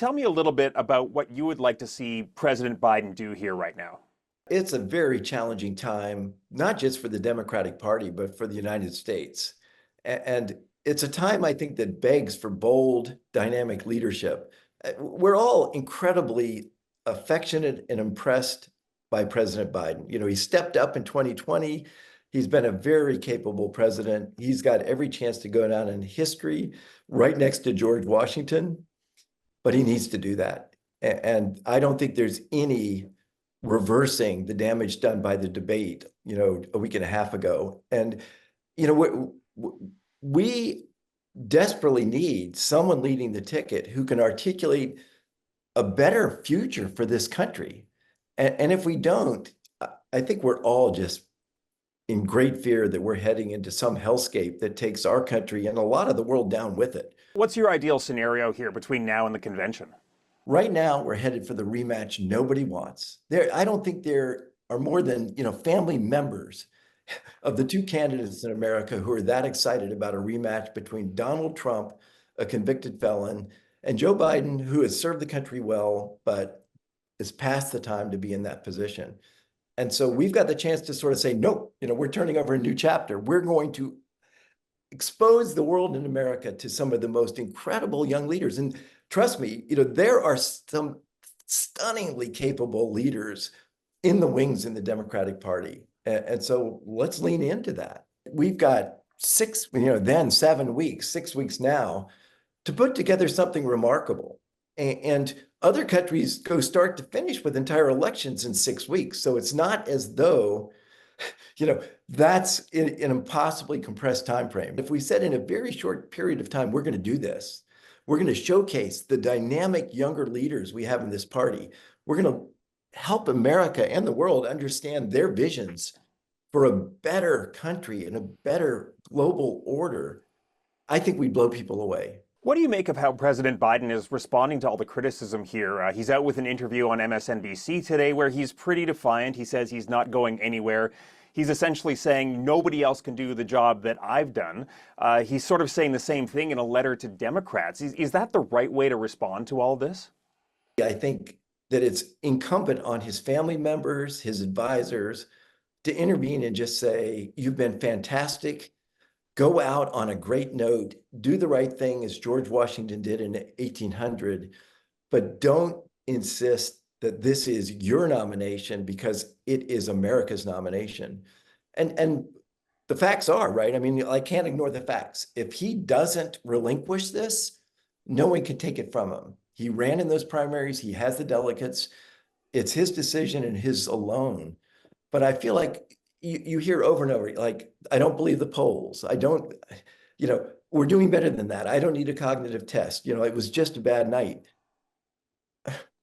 tell me a little bit about what you would like to see President Biden do here right now? It's a very challenging time, not just for the Democratic Party, but for the United States. And it's a time, I think, that begs for bold, dynamic leadership. We're all incredibly affectionate and impressed by President Biden. He stepped up in 2020. He's been a very capable president. He's got every chance to go down in history right next to George Washington, but he needs to do that. And I don't think there's any reversing the damage done by the debate, a week and a half ago. And, we desperately need someone leading the ticket who can articulate a better future for this country. And if we don't, I think we're all just in great fear that we're heading into some hellscape that takes our country and a lot of the world down with it. What's your ideal scenario here between now and the convention? Right now, we're headed for the rematch nobody wants. I don't think there are more than, family members of the two candidates in America who are that excited about a rematch between Donald Trump, a convicted felon, and Joe Biden, who has served the country well, but is past the time to be in that position. And so we've got the chance to sort of say, nope, we're turning over a new chapter. We're going to expose the world in America to some of the most incredible young leaders. And trust me, there are some stunningly capable leaders in the wings in the Democratic Party. And so let's lean into that. We've got 7 weeks, 6 weeks now to put together something remarkable. And other countries go start to finish with entire elections in 6 weeks. So it's not as though, that's an impossibly compressed time frame. If we said in a very short period of time, we're going to do this, we're going to showcase the dynamic younger leaders we have in this party. We're going to help America and the world understand their visions for a better country and a better global order. I think we blow people away. What do you make of how President Biden is responding to all the criticism here? He's out with an interview on MSNBC today where he's pretty defiant. He says he's not going anywhere. He's essentially saying nobody else can do the job that I've done. He's sort of saying the same thing in a letter to Democrats. Is that the right way to respond to all this? I think that it's incumbent on his family members, his advisors, to intervene and just say, you've been fantastic. Go out on a great note, do the right thing as George Washington did in 1800, but don't insist that this is your nomination because it is America's nomination. And the facts are, right? I mean, I can't ignore the facts. If he doesn't relinquish this, no one can take it from him. He ran in those primaries. He has the delegates. It's his decision and his alone. But I feel like you hear over and over, like, I don't believe the polls. I don't, we're doing better than that. I don't need a cognitive test. It was just a bad night.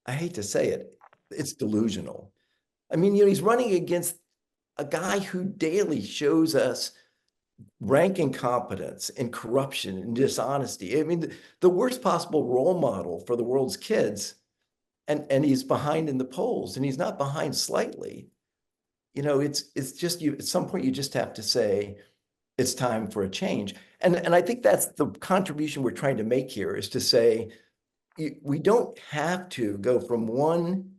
I hate to say it, it's delusional. I mean, he's running against a guy who daily shows us rank incompetence and corruption and dishonesty. I mean, the worst possible role model for the world's kids, and he's behind in the polls, and he's not behind slightly. It's just at some point you just have to say it's time for a change. And I think that's the contribution we're trying to make here, is to say we don't have to go from one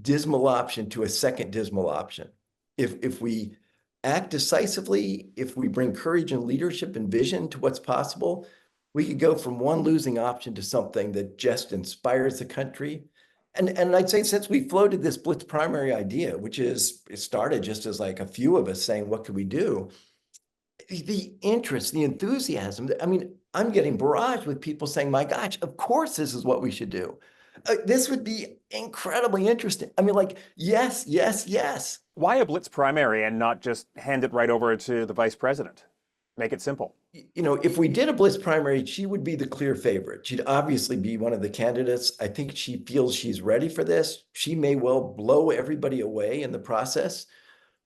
dismal option to a second dismal option. If we act decisively, if we bring courage and leadership and vision to what's possible, we could go from one losing option to something that just inspires the country. And I'd say, since we floated this Blitz primary idea, which is, it started just as like a few of us saying, what could we do? The interest, the enthusiasm, I mean, I'm getting barraged with people saying, my gosh, of course, this is what we should do. This would be incredibly interesting. I mean, like, yes, yes, yes. Why a Blitz primary and not just hand it right over to the vice president? Make it simple. If we did a Blitz primary, she would be the clear favorite. She'd obviously be one of the candidates. I think she feels she's ready for this. She may well blow everybody away in the process.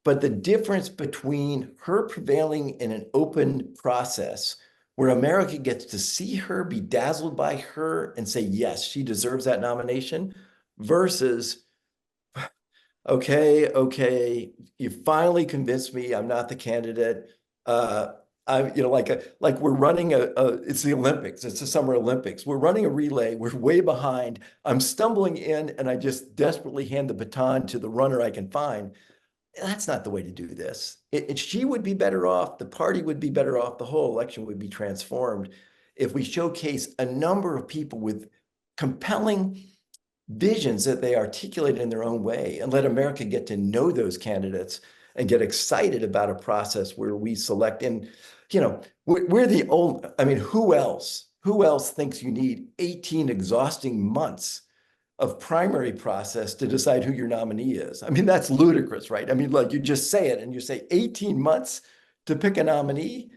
But the difference between her prevailing in an open process where America gets to see her, be dazzled by her, and say, yes, she deserves that nomination, versus, okay, you finally convinced me I'm not the candidate. like we're running it's the Olympics, it's the Summer Olympics. We're running a relay, we're way behind. I'm stumbling in and I just desperately hand the baton to the runner I can find. That's not the way to do this. She would be better off, the party would be better off, the whole election would be transformed if we showcase a number of people with compelling visions that they articulate in their own way and let America get to know those candidates and get excited about a process where we select. And, we're the only, I mean, who else thinks you need 18 exhausting months of primary process to decide who your nominee is? I mean, that's ludicrous, right? I mean, like, you just say it and you say 18 months to pick a nominee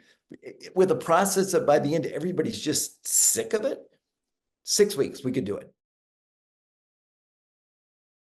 with a process that by the end, everybody's just sick of it. 6 weeks, we could do it.